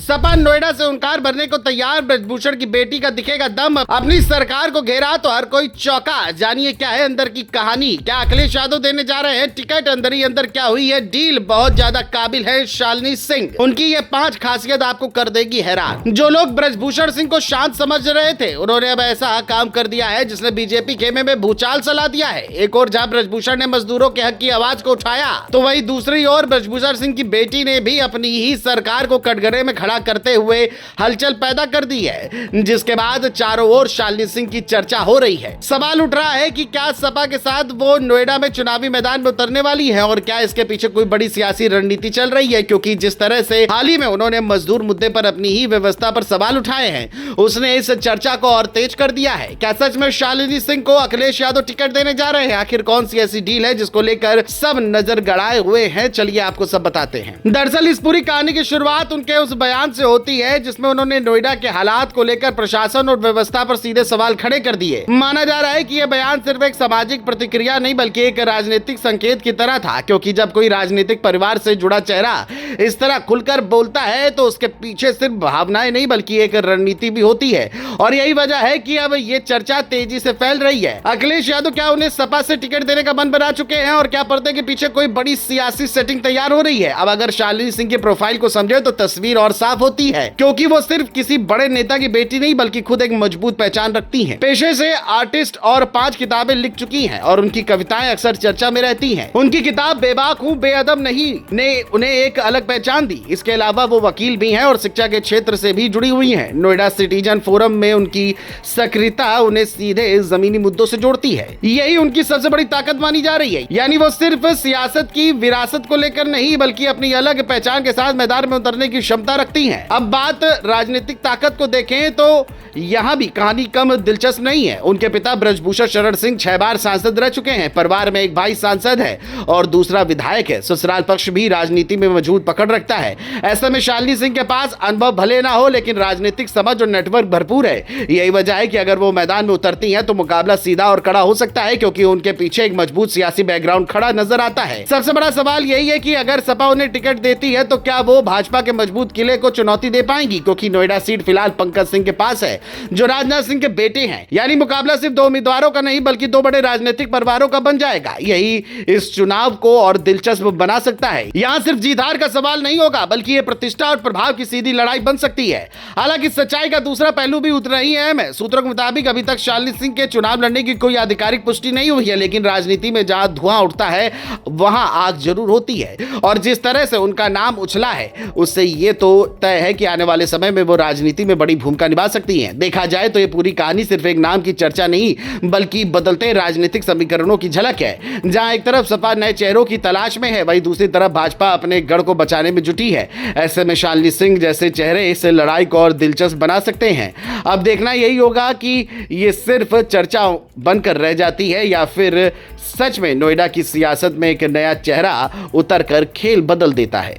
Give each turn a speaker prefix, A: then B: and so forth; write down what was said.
A: सपा नोएडा से उनकार भरने को तैयार, ब्रजभूषण की बेटी का दिखेगा दम, अपनी सरकार को घेरा तो हर कोई चौंका। जानिए क्या है अंदर की कहानी, क्या अखिलेश यादव देने जा रहे हैं टिकट, अंदर ही अंदर क्या हुई है डील। बहुत ज्यादा काबिल है शालिनी सिंह, उनकी ये 5 खासियत आपको कर देगी हैरान। जो लोग ब्रजभूषण सिंह को शांत समझ रहे थे, उन्होंने अब ऐसा काम कर दिया है जिसने बीजेपी खेमे में भूचाल चला दिया है। एक और जहां ब्रजभूषण ने मजदूरों के हक की आवाज को उठाया, तो वहीं दूसरी ओर ब्रजभूषण सिंह की बेटी ने भी अपनी ही सरकार को कटघरे में खड़ा करते हुए हलचल पैदा कर दी है, जिसके बाद चारों ओर शालिनी सिंह की चर्चा हो रही है। सवाल उठ रहा है कि क्या सपा के साथ वो नोएडा में चुनावी मैदान में उतरने वाली है और क्या इसके पीछे कोई बड़ी सियासी रणनीति चल रही है, क्योंकि जिस तरह से हाल ही में उन्होंने मजदूर मुद्दे पर अपनी ही व्यवस्था पर सवाल उठाए हैं, उसने इस चर्चा को और तेज कर दिया है। क्या सच में शालिनी सिंह को अखिलेश यादव टिकट देने जा रहे हैं? आखिर कौन सी ऐसी डील है जिसको लेकर सब नजर गड़ाए हुए हैं? चलिए आपको सब बताते हैं। दरअसल इस पूरी कहानी की शुरुआत उनके उस बयान से होती है जिसमें उन्होंने नोएडा के हालात को लेकर प्रशासन और व्यवस्था पर सीधे सवाल खड़े कर दिए। माना जा रहा है कि यह बयान सिर्फ एक सामाजिक प्रतिक्रिया नहीं बल्कि एक राजनीतिक संकेत की तरह था, क्योंकि जब कोई राजनीतिक परिवार से जुड़ा चेहरा इस तरह खुलकर बोलता है तो उसके पीछे सिर्फ भावनाएं नहीं बल्कि एक रणनीति भी होती है। और यही वजह है कि अब ये चर्चा तेजी से फैल रही है। अखिलेश यादव क्या उन्हें सपा से टिकट देने का मन बना चुके हैं और क्या पर्दे के पीछे कोई बड़ी सियासी सेटिंग तैयार हो रही है? अब अगर शालिनी सिंह के प्रोफाइल को समझे तो तस्वीर और साफ होती है, क्योंकि वो सिर्फ किसी बड़े नेता की बेटी नहीं बल्कि खुद एक मजबूत पहचान रखती हैं। पेशे से आर्टिस्ट और 5 किताबें लिख चुकी हैं और उनकी कविताएं अक्सर चर्चा में रहती हैं। उनकी किताब बेबाक हूँ बेअदब नहीं ने उन्हें एक अलग पहचान दी। इसके अलावा वो वकील भी हैं और शिक्षा के क्षेत्र से भी जुड़ी हुई हैं। नोएडा सिटीजन फोरम में उनकी सक्रियता उन्हें सीधे जमीनी मुद्दों से जोड़ती है। यही उनकी सबसे बड़ी ताकत मानी जा रही है। यानी वो सिर्फ सियासत की विरासत को लेकर नहीं बल्कि अपनी अलग पहचान के साथ मैदान में उतरने की क्षमता रखती हैं। अब बात राजनीतिक ताकत को देखें तो यहाँ भी कहानी कम दिलचस्प नहीं है। उनके पिता ब्रजभूषण शरण सिंह 6 बार सांसद रह चुके हैं। परिवार में एक भाई सांसद है और दूसरा विधायक है। ससुराल पक्ष भी राजनीति में मजबूत पकड़ रखता है। ऐसे में शालिनी सिंह के पास अनुभव भले ना हो लेकिन राजनीतिक समझ और नेटवर्क भरपूर है। यही वजह है कि अगर वो मैदान में उतरती हैं तो मुकाबला सीधा और कड़ा हो सकता है, क्योंकि उनके पीछे एक मजबूत सियासी बैकग्राउंड खड़ा नजर आता है। सबसे बड़ा सवाल यही है कि अगर सपा उन्हें टिकट देती है तो क्या वो भाजपा के मजबूत किले को चुनौती दे पाएंगी, क्योंकि नोएडा सीट फिलहाल पंकज सिंह के पास है जो राजनाथ सिंह के बेटे हैं। यानी मुकाबला सिर्फ 2 उम्मीदवारों का नहीं बल्कि 2 बड़े राजनीतिक परिवारों का बन जाएगा। यही इस चुनाव को और दिलचस्प बना सकता है। यहाँ सिर्फ जीत हार का सवाल नहीं होगा बल्कि ये प्रतिष्ठा और प्रभाव की सीधी लड़ाई बन सकती है। हालांकि सच्चाई का दूसरा पहलू भी उतना ही अहम है। सूत्रों के मुताबिक अभी तक शालिनी सिंह के चुनाव लड़ने की कोई आधिकारिक पुष्टि नहीं हुई है, लेकिन राजनीति में जहां धुआं उठता है वहां आग जरूर होती है। और जिस तरह से उनका नाम उछला है उससे ये तो तय है कि आने वाले समय में वो राजनीति में बड़ी भूमिका निभा सकती हैं। देखा जाए तो ये पूरी कहानी सिर्फ एक नाम की चर्चा नहीं बल्कि बदलते राजनीतिक समीकरणों की झलक है। जहां एक तरफ सपा नए चेहरों की तलाश में है, वहीं दूसरी तरफ भाजपा अपने गढ़ को बचाने में जुटी है। ऐसे में शालिनी सिंह जैसे चेहरे इस लड़ाई को और दिलचस्प बना सकते हैं। अब देखना यही होगा कि ये सिर्फ चर्चा बनकर रह जाती है या फिर सच में नोएडा की सियासत में एक नया चेहरा उतर कर खेल बदल देता है।